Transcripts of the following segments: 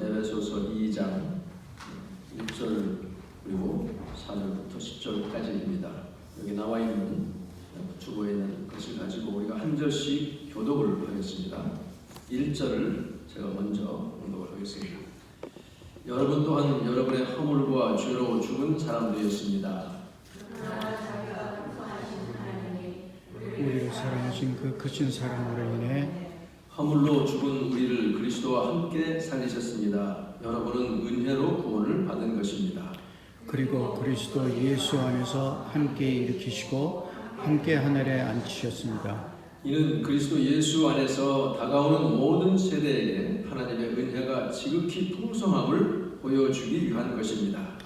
에베소서 2장 1절 그리고 4절부터 10절까지입니다. 여기 나와 있는 주보에 있는 것을 가지고 우리가 한 절씩 교독을 하겠습니다. 1절을 제가 먼저 교독을 하겠습니다. 여러분 또한 여러분의 허물과 죄로 죽은 사람들이었습니다. 우리를 사랑하신 그 크신 사랑으로 인해 허물로 죽은 우리를 그리스도와 함께 살리셨습니다. 여러분은 은혜로 구원을 받은 것입니다. 그리고 그리스도 예수 안에서 함께 일으키시고 함께 하늘에 앉히셨습니다. 이는 그리스도 예수 안에서 다가오는 모든 세대에게 하나님의 은혜가 지극히 풍성함을 보여주기 위한 것입니다.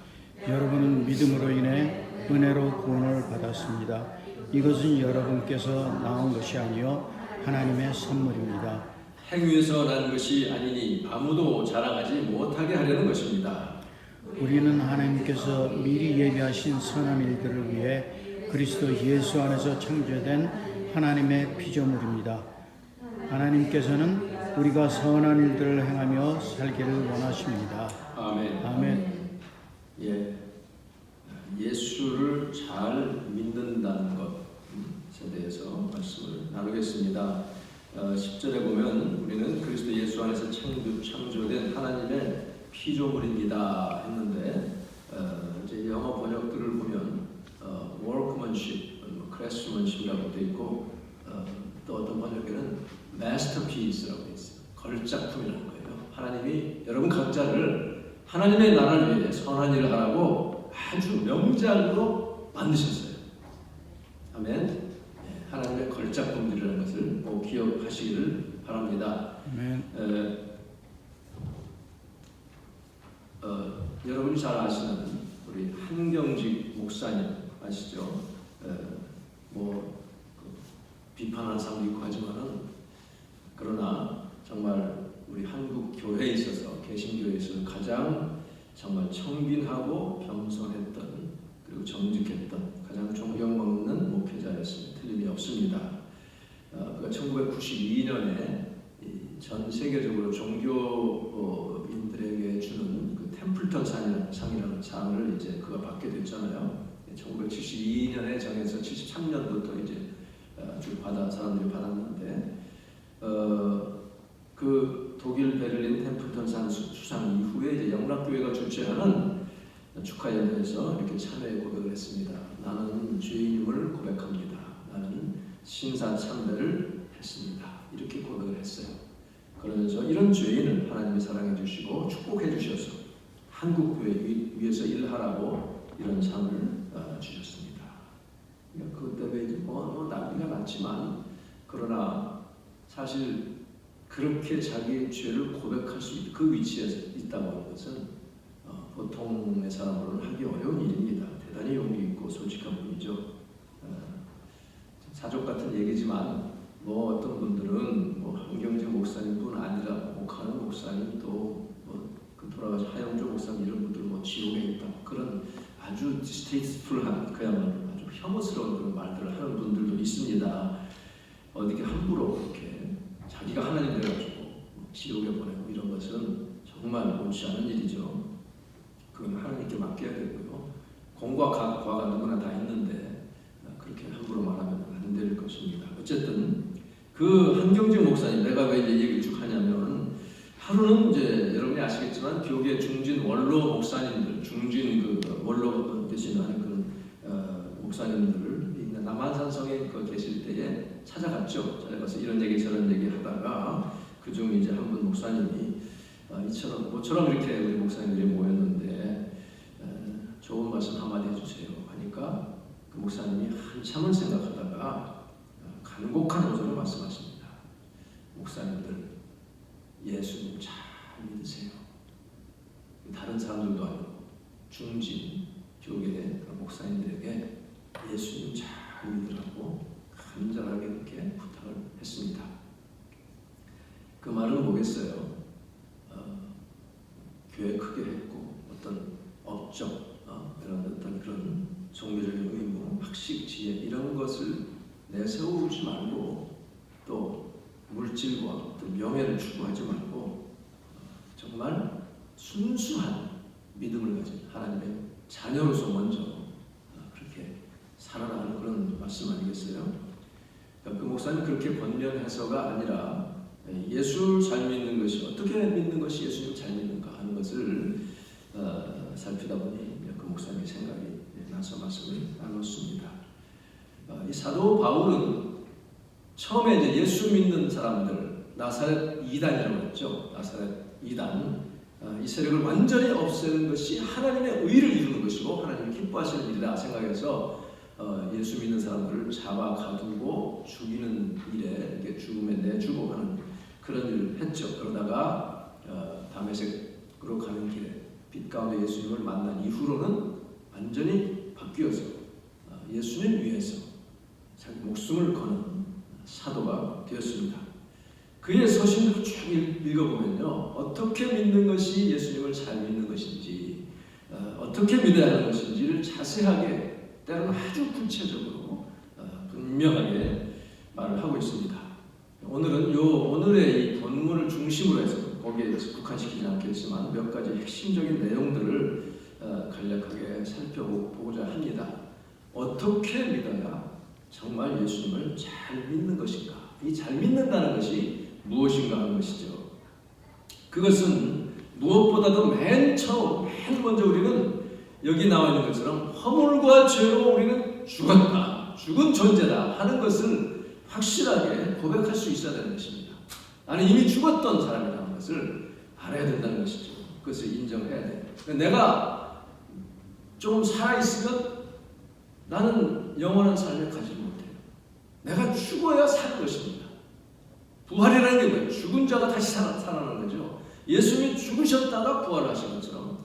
여러분은 믿음으로 인해 은혜로 구원을 받았습니다. 이것은 여러분께서 낳은 것이 아니요 하나님의 선물입니다. 행위에서 난 것이 아니니 아무도 자랑하지 못하게 하려는 것입니다. 우리는 하나님께서 미리 예비하신 선한 일들을 위해 그리스도 예수 안에서 창조된 하나님의 피조물입니다. 하나님께서는 우리가 선한 일들을 행하며 살기를 원하십니다. 아멘. 아멘. 예수를 잘 믿는다는 것에 대해서 말씀을 나누겠습니다. 10절에 보면 우리는 그리스도 예수 안에서 창조된 하나님의 피조물입니다 했는데 이제 영어 번역들을 보면 workmanship, craftsmanship이라고 되어 있고 또 어떤 번역에는 masterpiece라고 되어 있어요. 걸작품이라는 거예요. 하나님이 여러분 각자를 하나님의 나라를 위해 선한 일을 하라고 아주 명작으로 만드셨어요. 아멘. 하나님의 걸작품들이라는 것을 꼭 기억하시기를 바랍니다. 아멘. 여러분이 잘 아시는 우리 한경직 목사님 아시죠? 비판하는 사람도 있고 하지만은 그러나 정말 우리 한국 교회에 있어서 개신교회에 있어서 가장 정말 청빈하고 겸손했던 그리고 정직했던 가장 존경받는 목회자였습니다. 틀림이 없습니다. 그가 1992년에 전 세계적으로 종교인들에게 주는 그 템플턴 상이라는 상을 이제 그가 받게 됐잖아요. 1972년에 정해서 73년부터 이제 쭉 사람들이 받았는데 그 독일 베를린 템플턴 상 수상 이후에 이제 영락교회가 주최하는 축하 연회에서 이렇게 참여해 고백을 했습니다. 나는 죄인임을 고백합니다. 나는 신사 참배를 했습니다. 이렇게 고백을 했어요. 그러면서 이런 죄인을 하나님이 사랑해 주시고 축복해 주셔서 한국 교회 위에서 일하라고 이런 상을 주셨습니다. 그 때문에 이제 난리가 났지만 그러나 사실 그렇게 자기의 죄를 고백할 수 있는 그 위치에 있다고 하는 것은 보통의 사람으로는 하기 어려운 일입니다. 대단히 용기 있고 솔직한 분이죠. 사족 같은 얘기지만 어떤 분들은 한경직 목사님뿐 아니라 목하는 목사님 또 그 돌아가신 하영조 목사님 이런 분들은 지옥에 있다 그런 아주 디스테이스풀한 그야말로 아주 혐오스러운 그런 말들을 하는 분들도 있습니다. 어떻게 함부로 그렇게 자기가 하나님 되어가지고 지옥에 보내고 이런 것은 정말 옳지 않은 일이죠. 그건 하나님께 맡겨야 되고요. 공과 과가 누구나 다 있는데 그렇게 함부로 말하면 안 될 것입니다. 어쨌든 그 한경직 목사님 내가 왜 이 얘기를 쭉 하냐면 하루는 이제 여러분이 아시겠지만 교계 중진 원로 목사님들 중진 그 원로 되시는 그런 목사님들을 남한산성에 계실 때에 찾아갔죠. 찾아가서 이런 얘기 저런 얘기 하다가 그중 이제 한 분 목사님이 모처럼 이렇게 우리 목사님들이 모였는데 좋은 말씀 한마디 해주세요 하니까 그 목사님이 한참을 생각하다가 간곡한 어조로 말씀하십니다. 목사님들 예수님 잘 믿으세요. 다른 사람들도 아니고 중진 교계의 목사님들에게 예수님 잘 믿으라고 간절하게 이렇게 부탁을 했습니다. 그 말은 뭐겠어요? 교회 크게 했고 어떤 업적, 어떤 그런 종교적인 의무, 학식, 지혜 이런 것을 내세우지 말고 또 물질과 어떤 명예를 추구하지 말고 정말 순수한 믿음을 가진 하나님의 자녀로서 먼저 그렇게 살아나가는 그런 말씀 아니겠어요? 그 목사님 그렇게 번면해서가 아니라 예수를 잘 믿는 것이 어떻게 믿는 것이 예수님을 잘 믿는가 하는 것을 살피다 보니 그 목사님의 생각이 나서 말씀을 나눴습니다. 이 사도 바울은 처음에 이제 예수 믿는 사람들 나사렛 이단이라고 했죠. 나사렛 이단 이 세력을 완전히 없애는 것이 하나님의 의를 이루는 것이고 하나님이 기뻐하시는 일이다 생각해서 예수 믿는 사람들을 잡아 가두고 죽이는 일에 이렇게 죽음에 내주고 하는 그런 일을 했죠. 그러다가 다메섹으로 가는 길에 빛 가운데 예수님을 만난 이후로는 완전히 바뀌어서 예수님 위해서 자기 목숨을 거는 사도가 되었습니다. 그의 서신을 쭉 읽어보면요, 어떻게 믿는 것이 예수님을 잘 믿는 것인지, 어떻게 믿어야 하는 것인지를 자세하게, 때로는 아주 구체적으로 분명하게 말을 하고 있습니다. 오늘은 오늘의 이 본문을 중심으로 해서 거기에 국한시키지 않겠지만 몇 가지 핵심적인 내용들을 간략하게 살펴보고자 합니다. 어떻게 믿어야 정말 예수님을 잘 믿는 것인가? 이 잘 믿는다는 것이 무엇인가 하는 것이죠. 그것은 무엇보다도 맨 먼저 우리는 여기 나와 있는 것처럼 허물과 죄로 우리는 죽었다, 죽은 존재다 하는 것을 확실하게 고백할 수 있어야 되는 것입니다. 나는 이미 죽었던 사람이라는 것을 알아야 된다는 것이죠. 그것을 인정해야 돼요. 내가 좀 살아있으면 나는 영원한 삶을 가지 못해요. 내가 죽어야 사는 것입니다. 부활이라는 게 뭐예요? 죽은 자가 다시 살아나는 거죠. 예수님이 죽으셨다가 부활하신 것처럼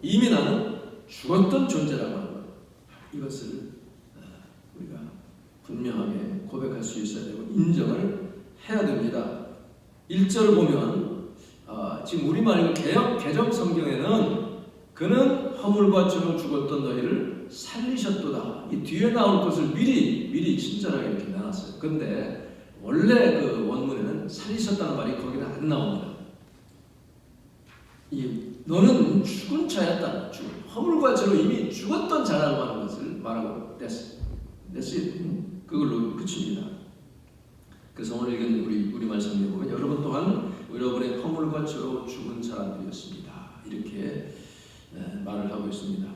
이미 나는 죽었던 존재라고 하는 것, 이것을 우리가 분명하게 고백할 수 있어야 되고 인정을 해야 됩니다. 1절을 보면 지금 우리말 개역 개정 성경에는 그는 허물과 죄로 죽었던 너희를 살리셨도다. 이 뒤에 나올 것을 미리 친절하게 이렇게 나눴어요. 그런데 원래 그 원문에는 살리셨다는 말이 거기는 안 나옵니다. 너는 죽은 자였다. 허물과 죄로 이미 죽었던 자라고 하는 것을 말하고 그걸로 그칩니다. 그래서 오늘 읽은 우리 말씀에 보면 여러분 또한 여러분의 허물과 죄로 죽은 사람들이었습니다. 이렇게 말을 하고 있습니다.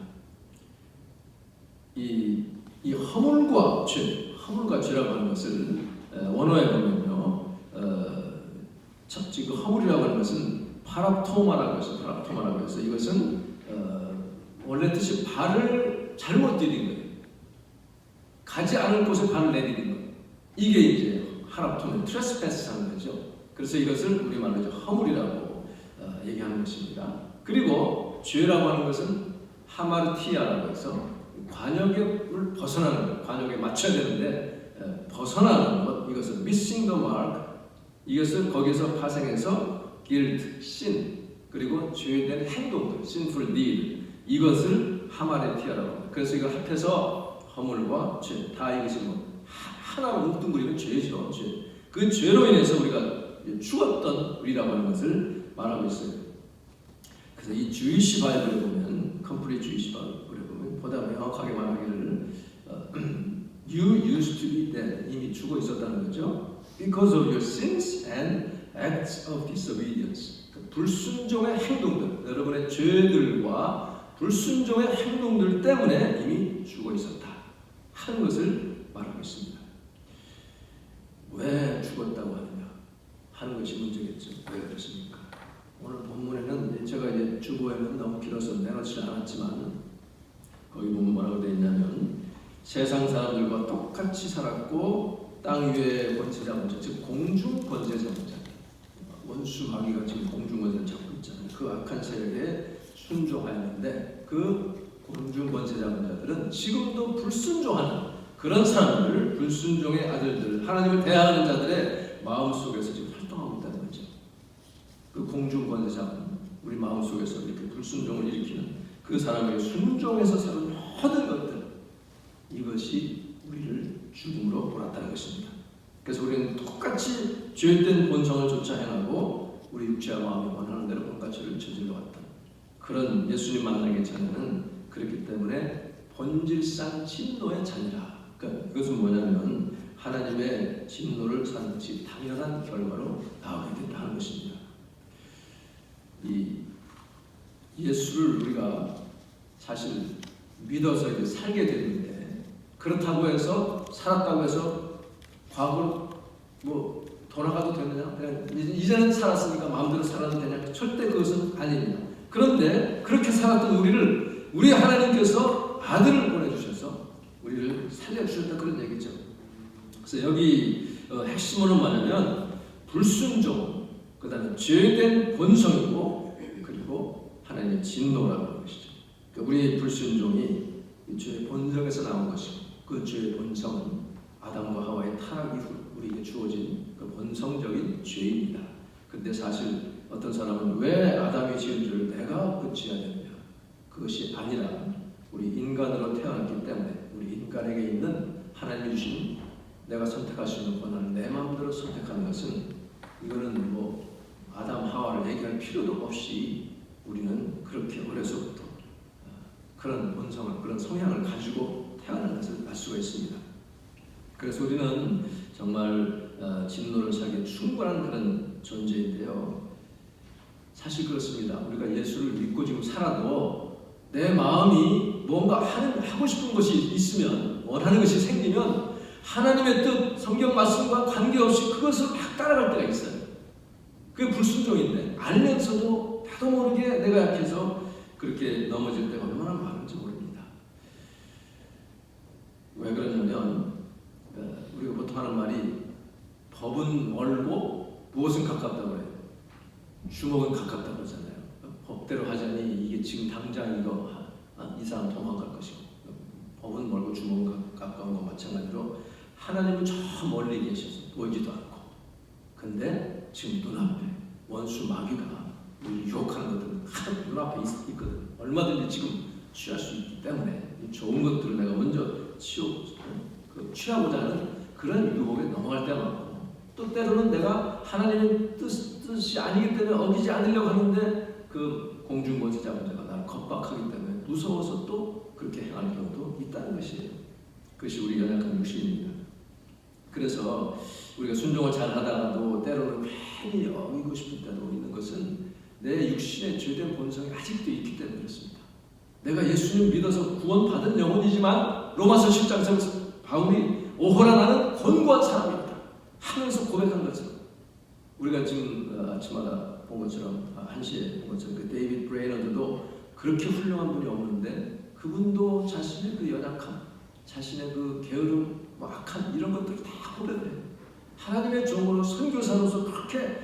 이 허물과 죄라고 하는 것을 원어에 보면요, 지금 허물이라고 하는 것은 파랍토마라고 해서 이것은 원래 뜻이 발을 잘못 디딘 거예요. 가지 않을 곳에 발을 내디딘 거예요. 이게 이제 하랍토마, 트레스패스 하는 거죠. 그래서 이것을 우리말로 허물이라고 얘기하는 것입니다. 그리고 죄라고 하는 것은 하마르티아라고 해서 관역을 벗어나는 것, 관역에 맞춰야 되는데 벗어나는 것, 이것을 missing the mark, 이것을 거기서 파생해서 guilt, sin, 그리고 죄된 행동들, sinful deed, 이것을 하마르티아라고 합니다. 그래서 이걸 합해서 허물과 죄, 다 이것이 하나로 뭉뚱그리는 죄죠. 그 죄로 인해서 우리가 죽었던 우리라고 하는 것을 말하고 있어요. 그래서 이 주이시 바이블에 보면, 컴플릿 주이시 바이블에 보면 보다 명확하게 말하기를 You used to be dead, 이미 죽어 있었다는 거죠. Because of your sins and acts of disobedience, 불순종의 행동들, 여러분의 죄들과 불순종의 행동들 때문에 이미 죽어 있었다 하는 것을 말하고 있습니다. 왜 죽었다고 하느냐 하는 것이 문제겠죠. 왜 그렇습니까? 오늘 본문에는 제가 이제 주보에는 너무 길어서 내놓지 않았지만 거기 보면 뭐라고 되어 있냐면 세상 사람들과 똑같이 살았고 땅 위의 권세자문자, 즉 공중 권세자문자, 원수 마귀가 지금 공중 권세를 잡고 있잖아요. 그 악한 세력에 순종하였는데 그 공중 권세자문자들은 지금도 불순종하는 그런 사람들, 불순종의 아들들, 하나님을 대하는 자들의 마음속에서 지금 활동하고 있다는 거죠. 그 공중 권세자는 우리 마음속에서 이렇게 불순종을 일으키는 그 사람에게 순종해서 사는 모든 것들, 이것이 우리를 죽음으로 몰았다는 것입니다. 그래서 우리는 똑같이 죄된 본성을 쫓아 행하고 우리 육체와 마음이 원하는 대로 온갖 죄를 저질러 왔다. 그런 예수님 만나기 전에는 그렇기 때문에 본질상 진노의 자녀라. 그러니까 이것은 뭐냐면 하나님의 진노를 사는 것이 당연한 결과로 나오게 된다는 것입니다. 이 예수를 우리가 사실 믿어서 이제 살게 되는데, 그렇다고 해서 살았다고 해서 과거로 뭐 돌아가도 되느냐? 그냥 이제는 살았으니까 마음대로 살아도 되냐? 절대 그것은 아닙니다. 그런데 그렇게 살았던 우리를 우리 하나님께서 아들을 보내주셔서 우리를 살려주셨다, 그런 얘기죠. 그래서 여기 핵심으로 말하면 불순종, 그 다음에 죄된 본성이고, 그리고 하나님의 진노라고 하는 것이죠. 그러니까 우리의 불순종이 죄의 본성에서 나온 것이고, 그 죄의 본성은 아담과 하와의 타락 이후 우리에게 주어진 그 본성적인 죄입니다. 근데 사실 어떤 사람은 왜 아담이 지은 죄를 내가 고쳐야 되느냐? 그것이 아니라 우리 인간으로 태어났기 때문에 우리 인간에게 있는 하나님이 주신 내가 선택할 수 있는 권한을 내 마음대로 선택하는 것은, 이거는 뭐 아담 하와를 얘기할 필요도 없이 우리는 그렇게 어려서부터 그런 본성을, 그런 성향을 가지고 태어난 것을 알 수가 있습니다. 그래서 우리는 정말 진노를 사기에 충분한 그런 존재인데요. 사실 그렇습니다. 우리가 예수를 믿고 지금 살아도 내 마음이 뭔가 하고 싶은 것이 있으면, 원하는 것이 생기면 하나님의 뜻, 성경 말씀과 관계없이 그것을 막 따라갈 때가 있어요. 그게 불순종인데, 알면서도 나도 모르게 내가 약해서 그렇게 넘어질 때가 얼마나 많은지 모릅니다. 왜 그러냐면 우리가 보통 하는 말이 법은 멀고 무엇은 가깝다고 해요. 주먹은 가깝다고 그러잖아요. 법대로 하자니 이게 지금 당장 이거 이 사람 도망갈 것이고, 법은 멀고 주먹은 가까운 것 마찬가지로 하나님은 저 멀리 계셔서 보이지도 않고, 근데 지금 눈앞에 원수 마귀가 우리 유혹하는 것들은 눈앞에 있거든. 얼마든지 지금 취할 수 있기 때문에 이 좋은 것들을 내가 먼저 취하고자 하는 그런 유혹에 넘어갈 때가 많고, 또 때로는 내가 하나님의 뜻이 아니기 때문에 어기지 않으려고 하는데 그 공중권세 잡은 자가 나를 겁박하기 때문에 무서워서 또 그렇게 행하는 경우도 있다는 것이에요. 그것이 우리 연약한 육신입니다. 그래서 우리가 순종을 잘 하다가도 때로는 괜히 어기고 싶을 때도 있는 것은 내 육신의 죄된 본성이 아직도 있기 때문에 그렇습니다. 내가 예수님 믿어서 구원받은 영혼이지만 로마서 10장에서 바울이 오호라 나는 권고한 사람이다 하면서 고백한 것처럼, 우리가 지금 아침마다 본 것처럼 1시에 본 것처럼 그 데이비드 브레이너드도 그렇게 훌륭한 분이 없는데 그분도 자신의 그 연약함, 자신의 그 게으름, 악한 이런 것들을 다 고백해요. 하나님의 종으로 선교사로서 그렇게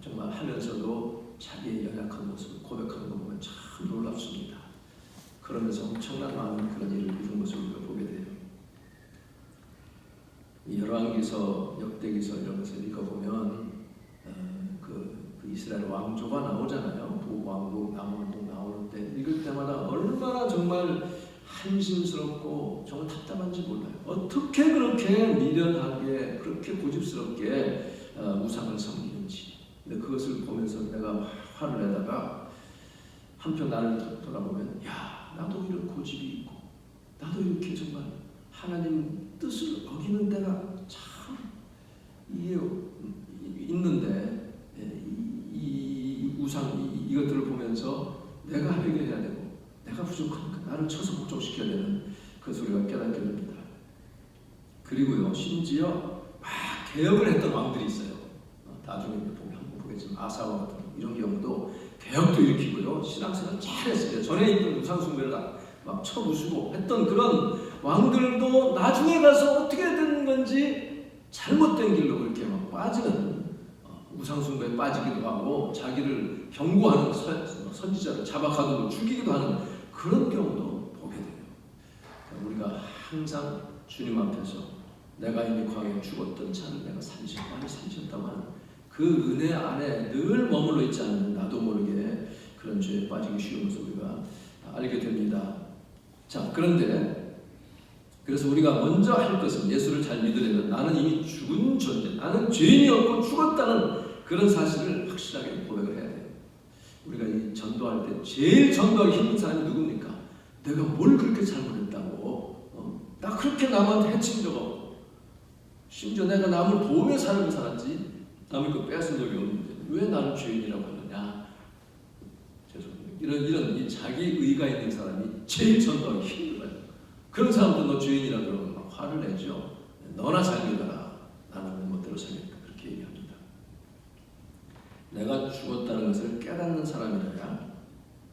정말 하면서도 자기의 연약한 모습을 고백하는 거 보면 참 놀랍습니다. 그러면서 엄청난 많은 그런 일을 이룬 것을 우리가 보게 돼요. 열왕기서, 역대기서 이런 것을 읽어보면 그 이스라엘 왕조가 나오잖아요. 북왕국, 남왕국 나오는데 읽을 때마다 얼마나 정말 한심스럽고 정말 답답한지 몰라요. 어떻게 그렇게 미련하게, 그렇게 고집스럽게 우상을 섬기는지. 근데 그것을 보면서 내가 화를 내다가 한편 나를 돌아보면, 야, 나도 이런 고집이 있고, 나도 이렇게 정말 하나님 뜻을 어기는 데가 참 이게 있는데, 이 우상 이것들을 보면서 내가 해결해야 되고, 내가 부족하니까 나를 쳐서 복종시켜야 되는 그것을 우리가 깨닫게 됩니다. 그리고요, 심지어 막 개혁을 했던 왕들이 있어요. 나중에 한번 보겠지만 아사와 같은 이런 경우도 개혁도 일으키고요, 신앙생활 잘했어요. 전에 있던 우상숭배를 막 쳐부수고 했던 그런 왕들도 나중에 가서 어떻게 된 건지 잘못된 길로 그렇게 막 빠지는, 우상숭배에 빠지기도 하고 자기를 경고하는 선지자를 자박하고 죽이기도 하는 그런 경우도 보게 돼요. 우리가 항상 주님 앞에서 내가 이미 과거에 죽었던 자를 내가 많이 살리셨다고 하는 그 은혜 안에 늘 머물러 있지 않는 나도 모르게 그런 죄에 빠지기 쉬운 것을 우리가 알게 됩니다. 자, 그런데 그래서 우리가 먼저 할 것은, 예수를 잘 믿으려면 나는 이미 죽은 존재, 나는 죄인이었고 죽었다는 그런 사실을 확실하게 고백을 해야 돼요. 우리가 이 전도할 때 제일 전도하기 힘든 사람이 누굽니까? 내가 뭘 그렇게 잘못했다고? 나 그렇게 남한테 해친 적 없고, 심지어 내가 남을 도우며 삶을 살았지 남의 거 빼앗은 적이 없는데 왜 나를 죄인이라고 하느냐? 죄송합니다. 이런 이 자기 의가 있는 사람이 제일 전도하기 힘들어요. 그런 사람도 너 죄인이라 그러면 막 화를 내죠. 너나 잘 믿어라. 나는 내 멋대로 살겠다. 그렇게 얘기합니다. 내가 죽었다는 것을 깨닫는 사람이라야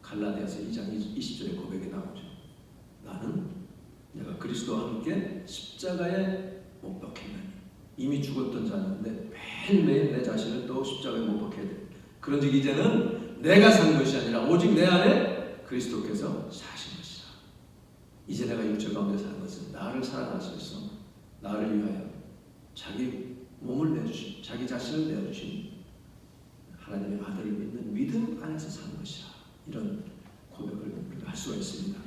갈라디아서 2장 20절의 고백이 나오죠. 나는 내가 그리스도와 함께 십자가에 못 박혔나니. 이미 죽었던 자였는데 매일매일 내 자신을 또 십자가에 못 박혀야 돼. 그런즉 이제는 내가 산 것이 아니라 오직 내 안에 그리스도께서 사신 것이다. 이제 내가 육체 가운데 사는 것은 나를 사랑하셔서 나를 위하여 자기 몸을 내주신, 자기 자신을 내어주신 하나님의 아들을 믿는 믿음 안에서 사는 것이다. 이런 고백을 우리가 할 수가 있습니다.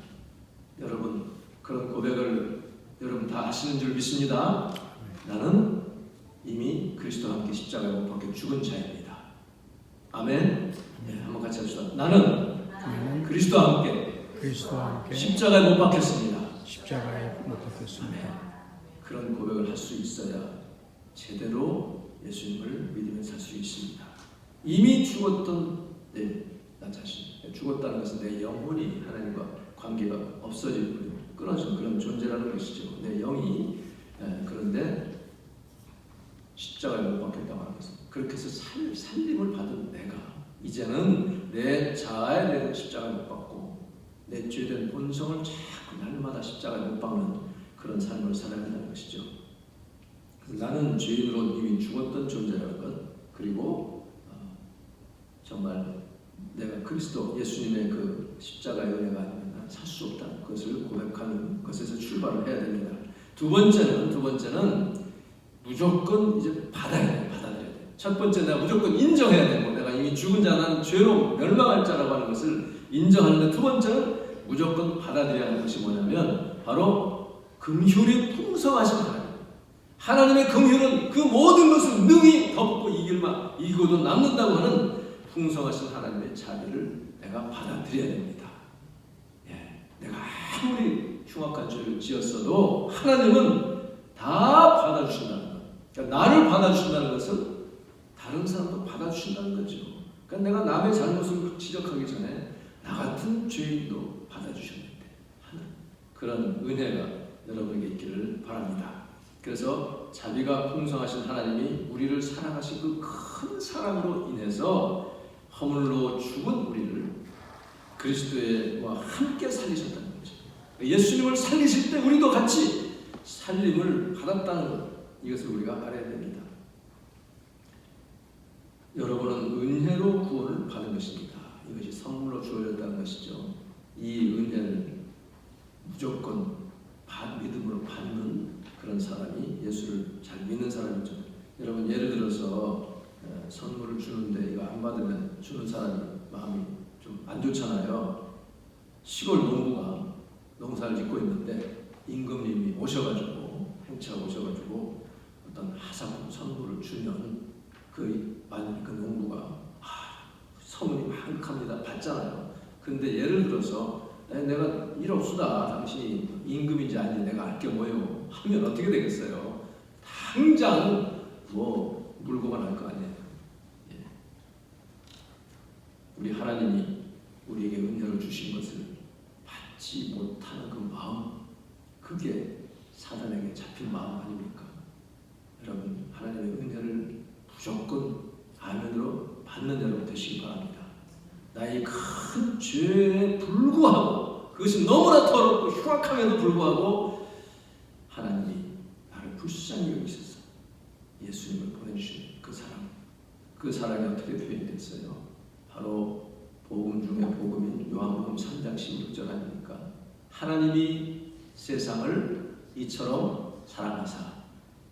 여러분, 그런 고백을 여러분 다 하시는 줄 믿습니다. 나는 이미 그리스도와 함께 십자가에 못 박혀 죽은 자입니다. 아멘. 네, 한번 같이 합시다. 나는 그리스도와 함께 십자가에 못 박혔습니다. 그런 고백을 할 수 있어야 제대로 예수님을 믿으며 살 수 있습니다. 이미 죽었던 나 자신, 죽었다는 것은 내 영혼이 하나님과 관계가 없어지고 끊어진 그런 존재라는 것이죠. 내 영이. 그런데 십자가에 못 박혔다고 하는 것은 그렇게 해서 살림을 받은 내가 이제는 내 자아에 대한 십자가에 못 박고 내 죄된 본성을 자꾸 날마다 십자가에 못 박는 그런 삶을 살아야 한다는 것이죠. 나는 죄인으로 이미 죽었던 존재라는 것, 그리고 정말 내가 그리스도 예수님의 그 십자가의 은혜가 아니면 난 살 수 없다는 것을 고백하는 것에서 출발을 해야 됩니다. 두 번째는 무조건 이제 받아들여야 돼. 첫 번째 내가 무조건 인정해야 되고 내가 이미 죽은 자, 난 죄로 멸망할 자라고 하는 것을 인정하는데, 두 번째는 무조건 받아들여야 하는 것이 뭐냐면 바로 긍휼이 풍성하신 하나님의 긍휼은 그 모든 것을 능히 덮고 이기고도 남는다고 하는 풍성하신 하나님의 자비를 내가 받아들여야 됩니다. 내가 아무리 흉악한 죄를 지었어도 하나님은 다 받아주신다는 것. 그러니까 나를 받아주신다는 것은 다른 사람도 받아주신다는 거죠. 그러니까 내가 남의 잘못을 지적하기 전에 나 같은 죄인도 받아주셨는데 하는 그런 은혜가 여러분에게 있기를 바랍니다. 그래서 자비가 풍성하신 하나님이 우리를 사랑하신 그 큰 사랑으로 인해서 허물로 죽은 우리를 그리스도와 함께 살리셨다는 거죠. 예수님을 살리실 때 우리도 같이 살림을 받았다는 것, 이것을 우리가 알아야 됩니다. 여러분은 은혜로 구원을 받은 것입니다. 이것이 선물로 주어졌다는 것이죠. 이 은혜를 무조건 믿음으로 받는 그런 사람이 예수를 잘 믿는 사람이죠. 여러분, 예를 들어서 선물을 주는데 이거 안 받으면 주는 사람이 마음이 좀 안 좋잖아요. 시골 농부가 농사를 짓고 있는데 임금님이 오셔가지고, 행차가 오셔가지고 어떤 하사품 선물을 주면 만약 그 농부가 서문이 만극합니다. 받잖아요. 근데 예를 들어서 내가 일 없수다, 당신이 임금인지 아닌지 내가 알 게 뭐요 하면 어떻게 되겠어요? 당장 물고가 날 거 아니에요. 우리 하나님이 우리에게 은혜를 주신 것을 받지 못하는 그 마음, 그게 사단에게 잡힌 마음 아닙니까? 여러분, 하나님의 은혜를 무조건 아멘으로 받는 여러분 되시기 바랍니다. 나의 큰 죄에 불구하고, 그것이 너무나 더럽고 흉악함에도 불구하고 하나님이 나를 불쌍히 여기셔서 예수님을 보내주신 그 사랑이 어떻게 표현됐어요? 바로 복음 중에 복음인 요한복음 3장 16절 아닙니까? 하나님이 세상을 이처럼 사랑하사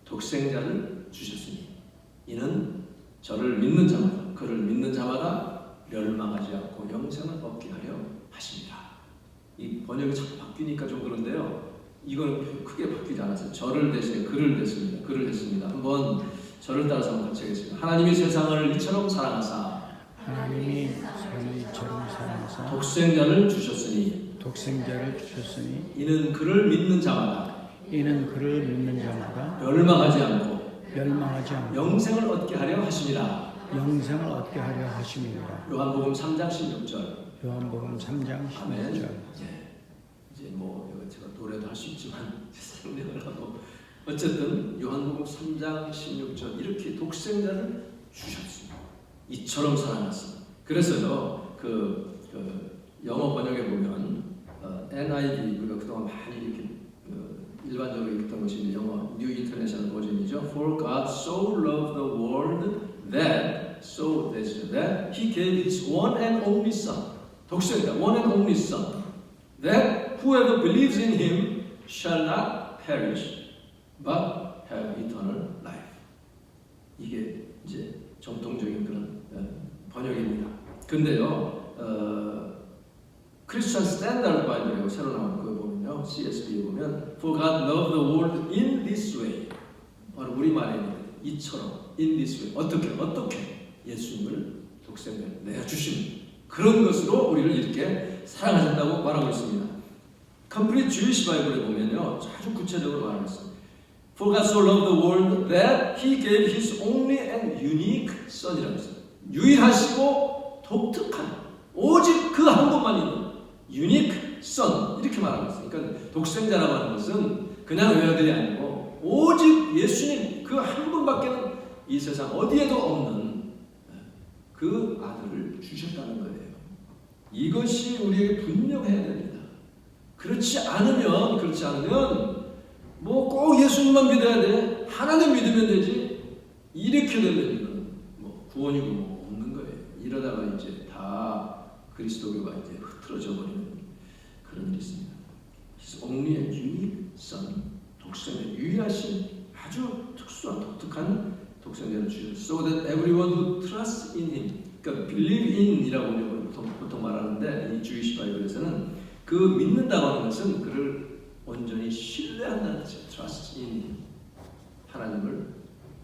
독생자를 주셨으니 이는 저를 믿는 자마다, 그를 믿는 자마다 멸망하지 않고 영생을 얻게 하려 하십니다. 이 번역이 자꾸 바뀌니까 좀 그런데요, 이거는 크게 바뀌지 않았어요. 저를 대신에 그를 했습니다. 한번 저를 따라서 한번 같이 하겠습니다. 하나님이 세상을 이처럼 사랑하사 하나님이 세상을 이처럼 사랑하사 독생자를 주셨으니 독생자를 주셨으니 이는 그를 믿는 자마다 이는 그를 믿는 자마다 멸망하지 않고 멸망하지 않고 영생을 얻게 하려 하심이라. 영생을 얻게 하려 하심이니라. 요한복음 3장 16절. 요한복음 3장 아멘. 16절. 이제 뭐 이거 제가 노래도 할 수 있지만 설명을 하고 어쨌든 요한복음 3장 16절 이렇게 독생자를 주셨습니다. 이처럼 사랑하사. 그래서요 그 영어 번역에 보면 NIV 우리가 그동안 많이 이렇게 일반적으로 읽던 것이 영어 뉴 인터내셔널 버전이죠. For God so loved the world that He gave His one and only Son. 독생자 one and only Son. That whoever believes in Him shall not perish, but have eternal life. 이게 이제 정통적인 그런 번역입니다. 근데요, 크리스천 스탠다드 바이블이라고 새로 나온 거 보면요, CSB에 보면 For God loved the world in this way. 바로 우리말에 이처럼 in this way. 어떻게 예수님을 독생자를 내어 주신 그런 것으로 우리를 이렇게 사랑하셨다고 말하고 있습니다. Complete Jewish 바이블에 보면요, 아주 구체적으로 말하고 있습니다. For God so loved the world that He gave His only and unique Son이라고 했어요. 유일하시고 독특한 오직 그 한 분만 있는 unique Son 이렇게 말하고 있어요. 그러니까 독생자라고 하는 것은 그냥 외아들이 아니고 오직 예수님 그 한 분밖에는 이 세상 어디에도 없는 그 아들을 주셨다는 거예요. 이것이 우리에게 분명해야 됩니다. 그렇지 않으면 뭐 꼭 예수님만 믿어야 돼. 하나님 믿으면 되지. 이렇게 되면 이건 뭐 구원이고 뭐 없는 거예요. 이러다가 이제 다 그리스도교가 이제 흐트러져 버리는 그런 일이 있습니다. His only and unique Son, 독생자 유일하신 아주 특수한 독특한 독생자를 주셨어요. So that everyone who trusts in Him, 그러니까 believe in이라고 보통 말하는데 이 주이시 바이블에서는 그 믿는다고 하는 것은 그를 온전히 신뢰한다는 뜻이에요. Trust in Him. 하나님을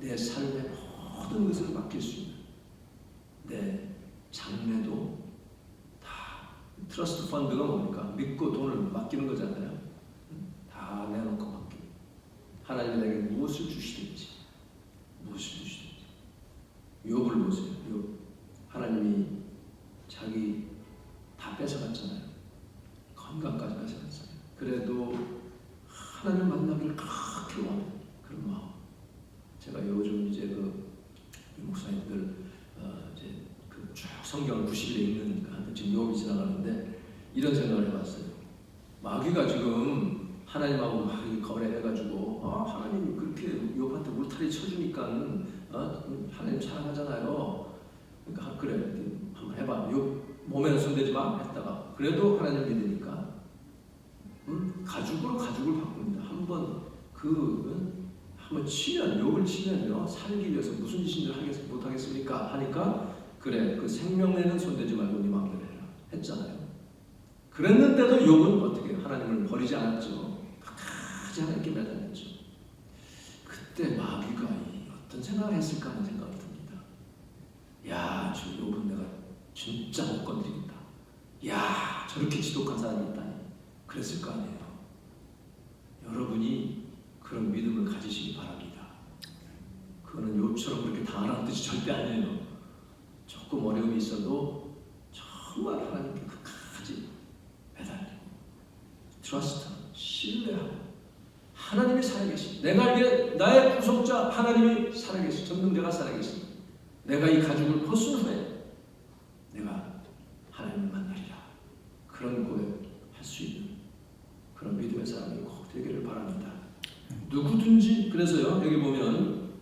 내 삶의 모든 것을 맡길 수 있는 내 장래도 다 트러스트 펀드가 뭡니까? 믿고 돈을 맡기는 거잖아요. 다 내놓고 맡기고 하나님이 내게 무엇을 주시든지 욥을 보세요. 욥 하나님이 자기 다 뺏어갔잖아요. 건강까지 뺏어갔잖아요. 그래도 하나님 만나기를 그렇게 원하는 그런 마음. 제가 요즘 이제 그 목사님들 이제 그 쭉 성경 90일에 읽는 지금 욥이 지나가는데 이런 생각을 해봤어요. 마귀가 지금 하나님하고 막 거래해가지고 하나님 그렇게 욥한테 울타리 쳐주니까 하나님 사랑하잖아요. 그러니까 그래 한번 해봐. 욥 몸에는 손대지 마 했다가 그래도 하나님 믿으니까 가죽을 바꿉니다. 한번 치면 욥을 치면요 살기 위해서 무슨 짓인지 못하겠습니까 하니까 그래 그 생명에는 손대지 말고 네 마음대로 해라 했잖아요. 그랬는데도 욥은 어떻게 하나님을 버리지 않았죠. 끝까지 하나님께 매달렸죠. 그때 마귀가 어떤 생각을 했을까 하는 생각이 듭니다. 야, 저 욥은 내가 진짜 못 건드리겠다. 야, 저렇게 지독한 사람이 있다니. 그랬을 거 아니에요. 여러분이 그런 믿음을 가지시기 바랍니다. 그거는 욥처럼 그렇게 당하라는 뜻이 절대 아니에요. 조금 어려움이 있어도 정말 하나님께 끝까지 매달리고 트러스트, 신뢰하고 하나님이 살아계신 내가 알기에 나의 구속자 하나님이 살아계신 전능자가 살아계신 내가 이 가죽을 벗은 후에 내가 하나님을 만나리라. 그런 고백할 수 있는 그런 믿음의 사람이 꼭 되기를 바랍니다. 누구든지 그래서요 여기 보면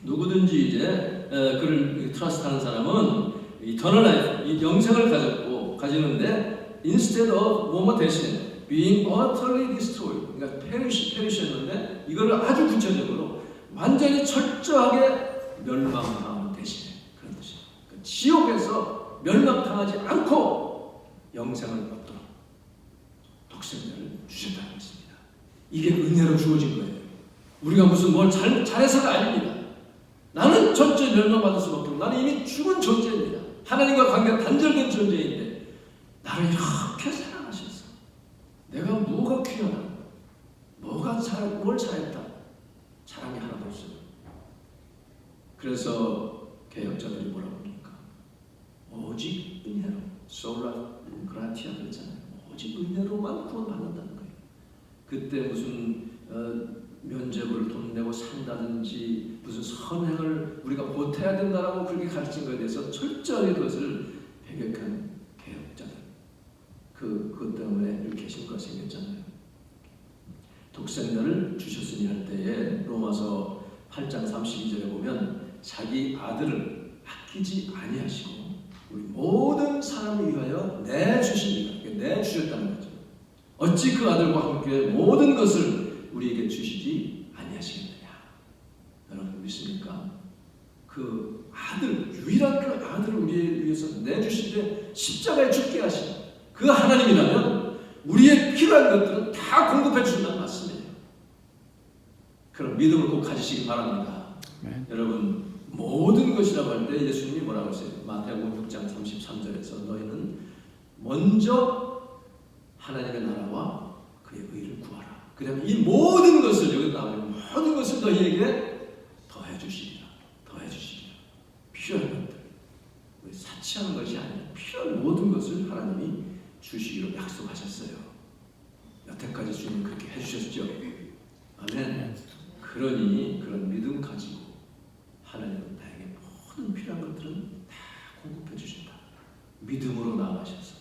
누구든지 이제 그를 트러스트하는 사람은 이터널 라이프 이 영생을 가지는데 instead of 뭐뭐 대신에 being utterly destroyed 그러니까 perish 했는데 이거를 아주 구체적으로 완전히 철저하게 멸망당하는 대신에 그런 뜻이에요. 그러니까 지옥에서 멸망당하지 않고 영생을 얻도록 독생자를 주셨다는 것입니다. 이게 은혜로 주어진 거예요. 우리가 무슨 뭘 잘해서가 아닙니다. 나는 나는 전체 멸망받을 수밖에 없고 나는 이미 죽은 존재입니다. 하나님과 관계가 단절된 존재인데 나를 이렇게 사랑하셔서 내가 뭐가 귀하다, 뭘 잘했다, 자랑이 하나도 없어요. 그래서 개혁자들이 뭐라고 합니까? 오직 은혜로, 솔라 그라티아 그랬잖아요. 오직 은혜로만 구원받는다는 거예요. 그때 무슨 면죄부를 돈 내고 산다든지 무슨 선행을 우리가 보태야 된다라고 그렇게 가르친 것에 대해서 철저하게 그것을 배격한 개혁자들, 그것 때문에 이렇게 신과가 생겼잖아요. 독생자를 주셨으니 할 때에 로마서 8장 32절에 보면 자기 아들을 아끼지 아니하시고 우리 모든 사람을 위하여 내주십니다. 내주셨다는 거죠. 어찌 그 아들과 함께 모든 것을 우리에게 주시지 아니하시겠느냐. 여러분 믿습니까? 그 아들, 유일한 그 아들을 우리에 위해서 내주시되 십자가에 죽게 하신 그 하나님이라면 우리의 필요한 것들은 다 공급해 주신다는 말씀이에요. 그런 믿음을 꼭 가지시기 바랍니다. 여러분 모든 것이라고 할 때 예수님이 뭐라고 하세요? 마태복음 6장 33절에서 너희는 먼저 하나님의 나라와 그의 의를 구하라. 그러면 이 모든 것을 여기 나오는 모든 것을 너희에게 더해 주시리라. 더해 주시리라. 필요한 것들, 우리 사치하는 것이 아니라 필요한 모든 것을 하나님이 주시기로 약속하셨어요. 여태까지 주님 그렇게 해주셨죠. 아멘. 그러니 그런 믿음 가지고 하나님은 나에게 모든 필요한 것들은 다 공급해 주신다. 믿음으로 나아가셔서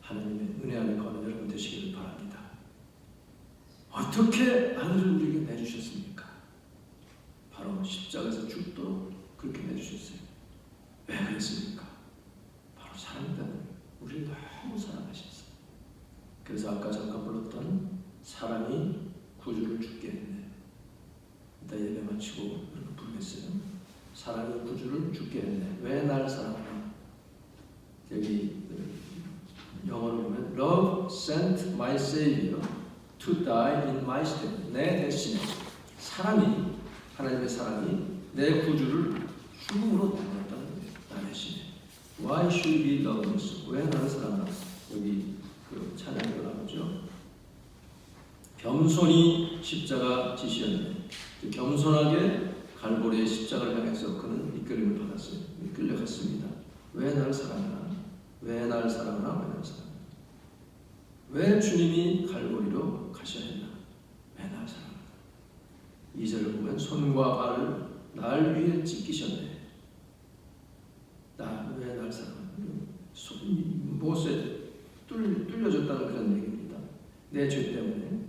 하나님의 은혜 안에 거하는 여러분 되시기를 바랍니다. 어떻게 아들을 우리에게 내주셨습니까? 바로 십자가에서 죽도록 그렇게 내주셨어요. 왜 그랬습니까? 바로 사랑 때문에 우리를 너무 사랑하셨어요. 그래서 아까 잠깐 불렀던 사랑이 구주를 죽게 했네. 이따 예배 마치고 이렇게 부르겠어요. 사랑이 구주를 죽게 했네. 왜 날 사랑하나? 여기 영어로 보면 Love sent my Savior to die in my stead. 내 대신에 사랑이, 하나님의 사랑이 내 구주를 죽음으로 내어놨다는 거예요. 나 대신에. Why should we love us? 왜 나를 사랑하나? 여기 그 찬양으로 나오죠. 겸손히 십자가 지시였네. 겸손하게 갈보리의 십자가를 향해서 그는 이끌림을 받았어요. 이끌려갔습니다. 왜 나를 사랑하나? 왜 나를 사랑하나? 왜 나를 사랑하나? 왜 주님이 갈보리로 가셔야 했나? 왜 나를 사랑하나? 2절을 보면 손과 발을 날 위해 찢기셨네. 왜 나를 사랑하나? 못에 뚫려졌다는 그런 얘기입니다. 내 죄 때문에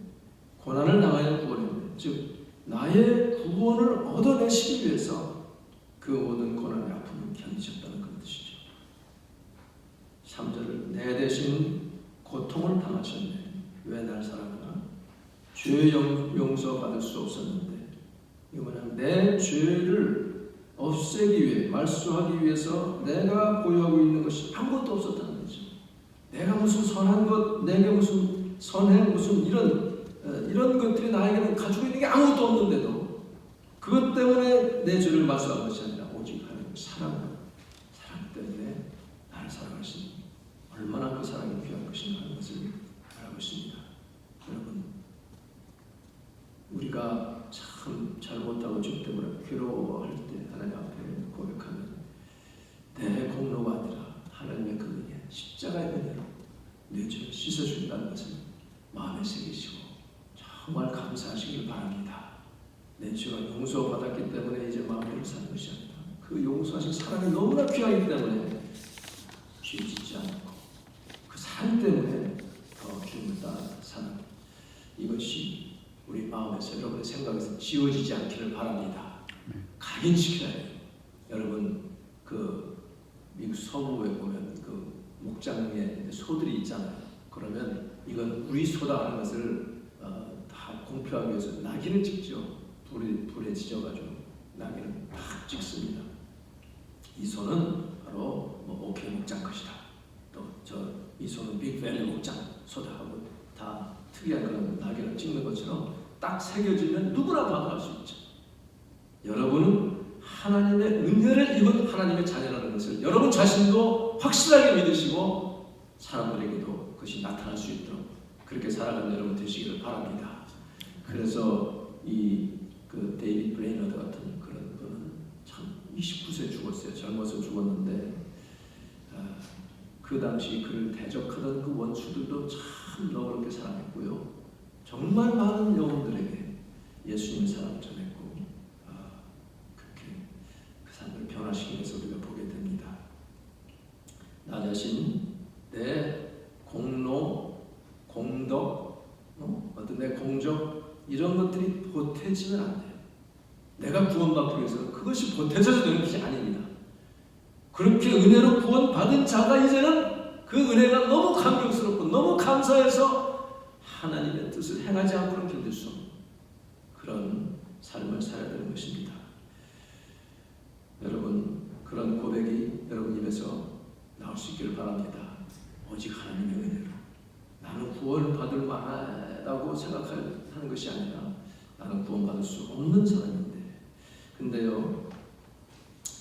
고난을 당하여 구원했네. 즉 나의 구원을 얻어내시기 위해서 그 모든 고난의 아픔을 견디셨다는 그런 뜻이죠. 3절을 내 대신 고통을 당하셨네. 왜 날 사랑하나? 죄 용서받을 수 없었는데 이거 뭐냐면 내 죄를 없애기 위해, 말수하기 위해서 내가 보유하고 있는 것이 아무것도 없었다는 거죠. 내가 무슨 선한 것, 내게 무슨 선행, 무슨 이런 것들이 나에게는 가지고 있는 게 아무것도 없는데도 그것 때문에 내 죄를 말수한 것이 아니라 오직 하나님의 사랑 때문에 나를 사랑하시니 얼마나 그 사랑이 귀한 것인가 하는 것을 알고 있습니다. 여러분, 우리가 참 잘못하고 죄 때문에 괴로워할 때 하나님 앞에 고백하면 내 공로가 아니라 하나님의 그 은혜, 십자가의 은혜로 내 죄를 씻어준다는 것을 마음에 새기시고 정말 감사하시길 바랍니다. 내 죄가 용서받았기 때문에 이제 마음대로 사는 것이 아니라 그 용서하신 사랑이 너무나 귀하기 때문에 죄 짓지 않고 그 사랑 때문에 더 주님을 따라 사는 이것이 우리 마음에서, 여러분의 생각에서 지워지지 않기를 바랍니다. 각인시켜야 돼요. 여러분, 그 미국 서부에 보면 그 목장에 소들이 있잖아요. 그러면 이건 우리 소다 하는 것을 다 공표하기 위해서 낙인을 찍죠. 불에 지져가지고 낙인을 딱 찍습니다. 이 소는 바로 오케이 목장 것이다. 또 이 소는 빅밸리 목장 소다 하고 다 특이한 그런 낙인을 찍는 것처럼 딱 새겨지면 누구나 봐도 알 수 있죠. 여러분은 하나님의 은혜를 입은 하나님의 자녀라는 것을 여러분 자신도 확실하게 믿으시고 사람들에게도 그것이 나타날 수 있도록 그렇게 살아가는 여러분 되시기를 바랍니다. 그래서 그 데이비드 브레이너드 같은 그런 분은 참 29세 죽었어요. 젊어서 죽었는데 그 당시 그를 대적하던 그 원수들도 참 너그럽게 사랑했고요. 정말 많은 영혼들에게 예수님의 사랑을 전했고 그렇게 그 사람들을 변화시키기 위해서 우리가 보게 됩니다. 나 자신, 내 공로, 공덕, 어떤 내 공적 이런 것들이 보태지면 안 돼요. 내가 구원받기 위해서는 그것이 보태져서 되는 것이 아닙니다. 그렇게 은혜로 구원받은 자가 이제는 그 은혜가 너무 감격스럽고 너무 감사해서 하나님의 뜻을 행하지 않고는 견딜 수 없는 그런 삶을 살아야 되는 것입니다. 여러분 그런 고백이 여러분 입에서 나올 수 있기를 바랍니다. 오직 하나님의 은혜로 나는 구원을 받을 만하다고 생각하는 것이 아니라 나는 구원받을 수 없는 사람인데 근데요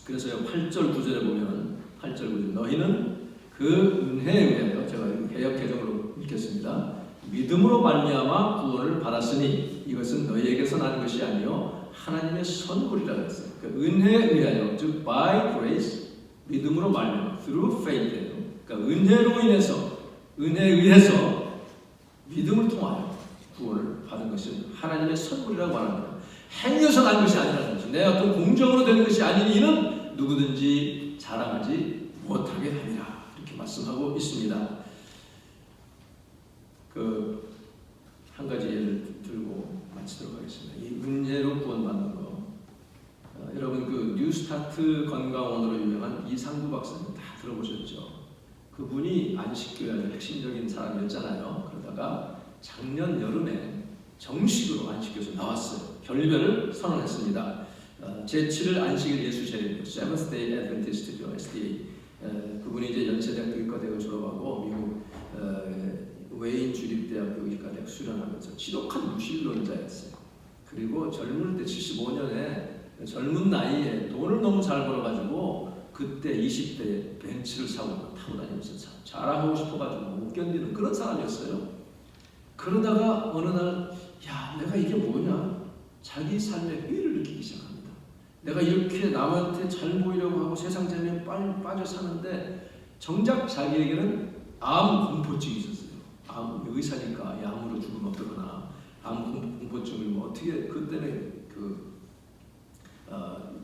그래서요 8절 9절에 보면 8절 9절 너희는 그 은혜에 의하여 제가 개역 개정으로 읽겠습니다. 믿음으로 말미암아 구원을 받았으니 이것은 너희에게서 나는 것이 아니요 하나님의 선물이라 했어요. 그 은혜에 의하여 즉 by grace 믿음으로 말미암아 through faith예요. 그러니까 은혜로 인해서 은혜에 의해서 믿음을 통하여 구원을 받은 것은 하나님의 선물이라고 말합니다. 행위에서 난 것이 아니라는 것이 내 어떤 공적으로 되는 것이 아닌 이는 누구든지 자랑하지 못하게 하리라 이렇게 말씀하고 있습니다. 한 가지 예를 들고 마치도록 하겠습니다. 이 은혜로 구원받는 거 여러분 그 뉴스타트 건강원으로 유명한 이상구 박사님 다 들어보셨죠? 그분이 안식교회의 핵심적인 사람이었잖아요. 그러다가 작년 여름에 정식으로 안식교에서 나왔어요. 결별을 선언했습니다. 제7일 안식일 예수 재림, Seventh Day Adventist죠, SDA. 그분이 이제 연세대학교 의과대학을 졸업하고 미국 웨인 주립대학교 의과대학 수련하면서 지독한 무신론자였어요. 그리고 젊을 때 75년에 젊은 나이에 돈을 너무 잘 벌어가지고 그때 20대에 벤츠를 사고 타고 다니면서 자랑하고 싶어가지고 못 견디는 그런 사람이었어요. 그러다가 어느 날 야 내가 이게 뭐냐 자기 삶의 회의를 느끼기 시작합니다. 내가 이렇게 남한테 잘 보이려고 하고 세상 재미에 빠져 사는데 정작 자기에게는 암 공포증이 있었어요. 암 의사니까 암으로 죽으면 어떡하나 암 공포증을 뭐 어떻게 그때는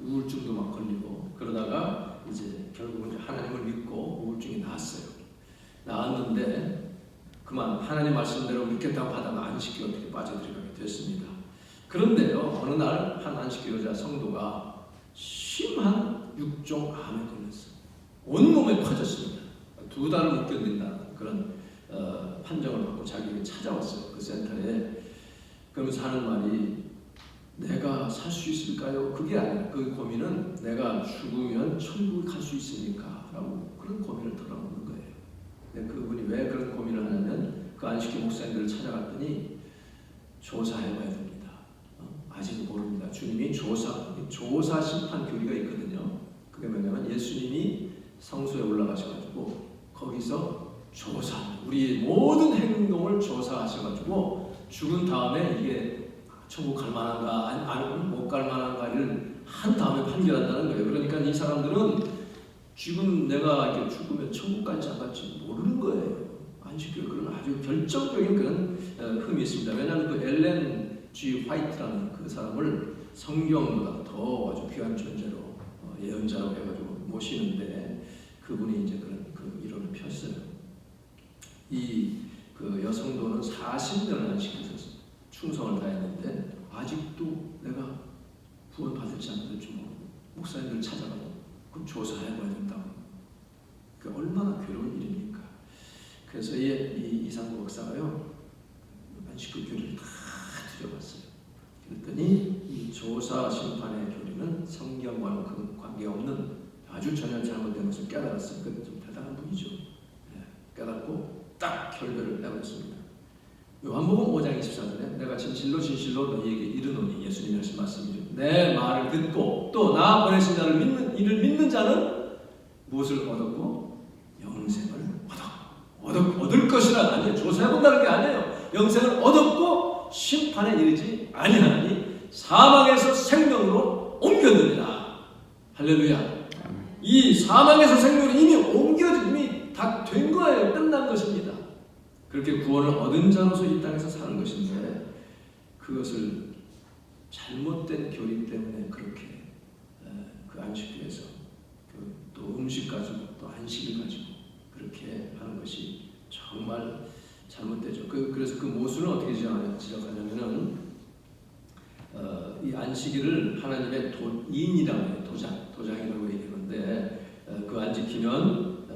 우울증도 막 걸리고 그러다가 이제 결국은 하나님을 믿고 우울증이 나았어요. 나았는데 그만 하나님 말씀대로 믿겠다고 하다가 안식교에 어떻게 빠져들어가게 됐습니다. 그런데요 어느 날 한 안식교 여자 성도가 심한 육종 암에 걸렸어요. 온몸에 퍼졌습니다. 2달을 못 견딘다는 그런 판정을 받고 자기에게 찾아왔어요. 그 센터에. 그러면서 하는 말이 내가 살 수 있을까요? 그게 아니라 그 고민은 내가 죽으면 천국에 갈 수 있습니까? 라고 그런 고민을 털어놓는 거예요. 근데 그분이 왜 그런 고민을 하냐면 그 안식교 목사님들을 찾아갔더니 조사해봐야 됩니다. 아직 모릅니다. 주님이 조사 심판 교리가 있거든요. 그게 뭐냐면 예수님이 성소에 올라가셔가지고 거기서 우리의 모든 행동을 조사하셔가지고 죽은 다음에 이게 천국 갈 만한가 못 갈 만한가를 한 다음에 판결한다는 거예요. 그러니까 이 사람들은 지금 내가 이렇게 죽으면 천국 갈지 안 갈지 모르는 거예요. 안식교에 그런 아주 결정적인 그런 흠이 있습니다. 왜냐하면 그 엘렌 G 화이트라는 그 사람을 성경보다 더 아주 귀한 존재로 예언자라고 해가지고 모시는데 그분이 이제 그런 그 이론을 폈어요. 그 여성도는 40년을 안식해서 충성을 다했는데 아직도 내가 구원받을지 안 받을지 모르고 목사님들을 찾아가고 그럼 조사해봐야 된다고. 그 얼마나 괴로운 일입니까? 그래서 이 이상구 박사가요 안식교 교리를 다 들여봤어요. 그랬더니 이 조사 심판의 교리는 성경과는 그 관계없는 아주 전혀 잘못된 것을 깨달았어요. 그게 좀 대단한 분이죠. 깨닫고 딱 결별을 해버렸습니다. 요한복음 5장 24절에 내가 진실로 너희에게 이르노니 예수님이 하신 말씀이죠. 내 말을 듣고 또 나 보내신 자를 믿는 이를 믿는 자는 무엇을 얻었고 영생을 얻을 것이라 아니에요. 조사해 본다는 게 아니에요. 영생을 얻었고 심판에 이르지 아니하니 사망에서 생명으로 옮겨드리라. 할렐루야. 이 사망에서 생명으로 이미 옮겨짐이 다 된 거예요. 끝난 것입니다. 그렇게 구원을 얻은 자로서 이 땅에서 사는 것인데 그것을 잘못된 교리 때문에 그렇게 그 안식교에서 또 음식 가지고 또 안식을 가지고 그렇게 하는 것이 정말 잘못되죠. 그래서 그 모순을 어떻게 지적하냐면은 이 안식일을 하나님의 인이라고 해요. 도장이라고 얘기하는데 그 안 지키면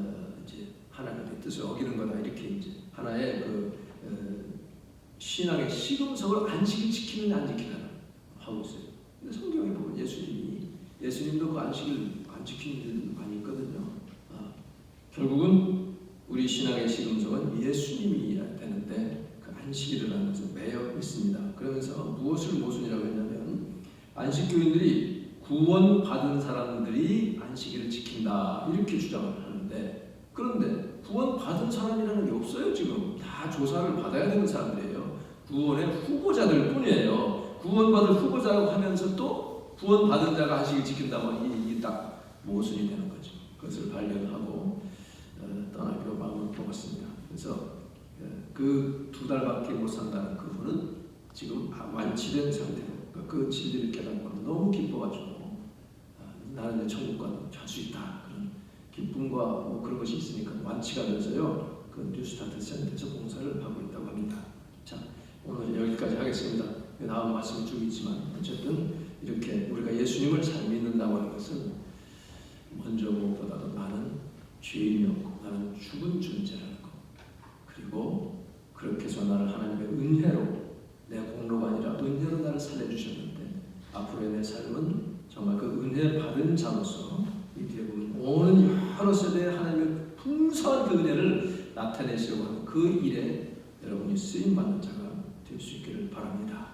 이제 하나님의 뜻을 어기는 거다 이렇게 이제 하나의 신앙의 시금석을 안식일 지키는 안 지키는 하고 있어요. 근데 성경에 보면 예수님도 그 안식일 안 지키는 일들 많이 있거든요. 결국은 우리 신앙의 시금석은 예수님이 되는데 그 안식일이라는 것을 매여 있습니다. 그러면서 무엇을 모순이라고 했냐면 안식교인들이 구원받은 사람들이 안식일을 지킨다 이렇게 주장을 하는데 그런데 구원받은 사람이라는 게 없어요. 지금 다 조사를 받아야 되는 사람들이에요. 구원의 후보자들 뿐이에요. 구원받을 후보자라고 하면서 또 구원받은 자가 안식일 지킨다고 이게 딱 모순이 되는 거죠. 그것을 발견하고 떠나기로 마음을 먹었습니다. 그래서 그 2달밖에 못 산다는 그분은 지금 완치된 상태로 그 진리를 깨닫고 너무 기뻐가지고 나는 이제 천국 갈 수 있다 그런 기쁨과 뭐 그런 것이 있으니까 완치가 돼서요 그 뉴스타트 센터에서 봉사를 하고 있다고 합니다. 자 오늘 여기까지 하겠습니다. 다음 말씀이 쭉 있지만 어쨌든 이렇게 우리가 예수님을 잘 믿는다고 하는 것은 먼저 무엇보다도 나는 죄인이었고 나는 죽은 존재라는 것 그리고 그렇게 해서 나를 하나님의 은혜로 내 공로가 아니라 은혜로 나를 살려주셨는데 앞으로의 내 삶은 정말 그 은혜 받은 자로서 이 뒤에 보면 오는 여러 세대의 하나님의 풍성한 그 은혜를 나타내시려고 하는 그 일에 여러분이 쓰임받는 자가 될 수 있기를 바랍니다.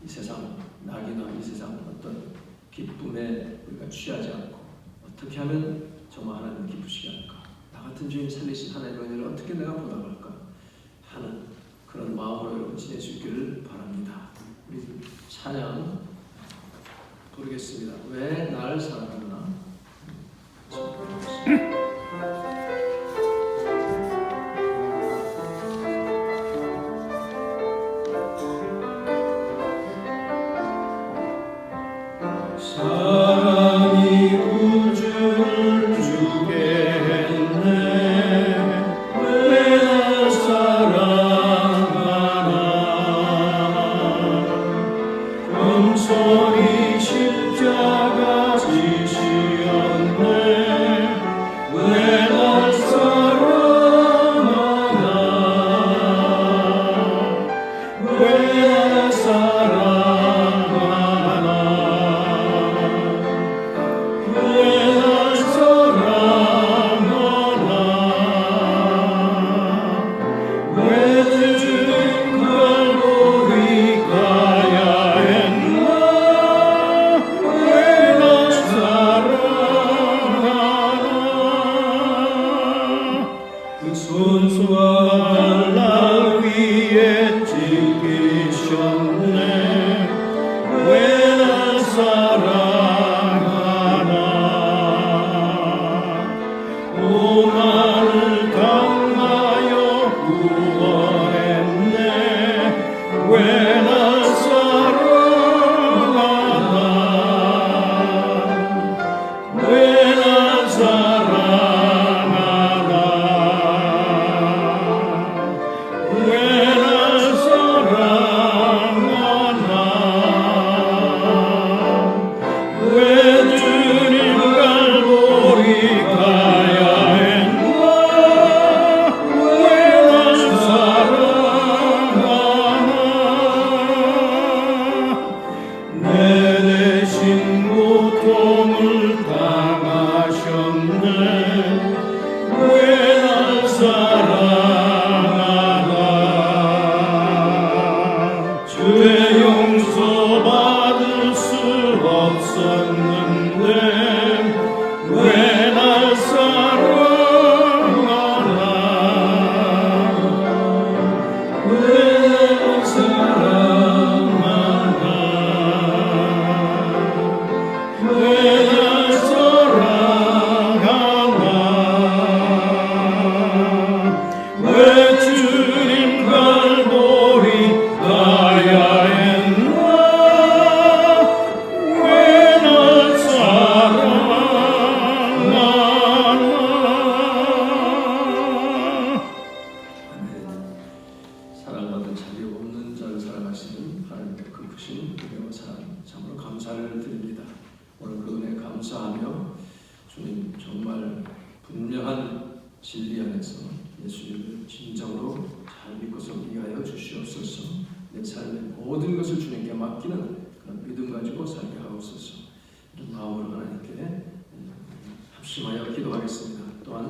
이 세상 낙이나 이 세상 어떤 기쁨에 우리가 취하지 않고 어떻게 하면 정말 하나님 기쁘시게 할까 나 같은 죄인 살리신 하나님의 은혜를 어떻게 내가 보답할까 하는 그런 마음으로 여러분 지낼 수 있기를 바랍니다. 우리 찬양 부르겠습니다. 왜 나를 사랑하나? 사랑이 우주를 주게 했네 왜 날 사랑하나 금손이 십자가 지시 사랑받을 자리 없는 자를 사랑하시는 하나님의 그 크신 은혜와 사랑 참으로 감사를 드립니다. 오늘 그 은혜 감사하며 주님 정말 분명한 진리 안에서 예수님을 진정으로 잘 믿고서 이해하여 주시옵소서. 내 삶의 모든 것을 주님께 맡기는 그런 믿음 가지고 살게 하옵소서. 이런 마음으로 하나님께 합심하여 기도하겠습니다.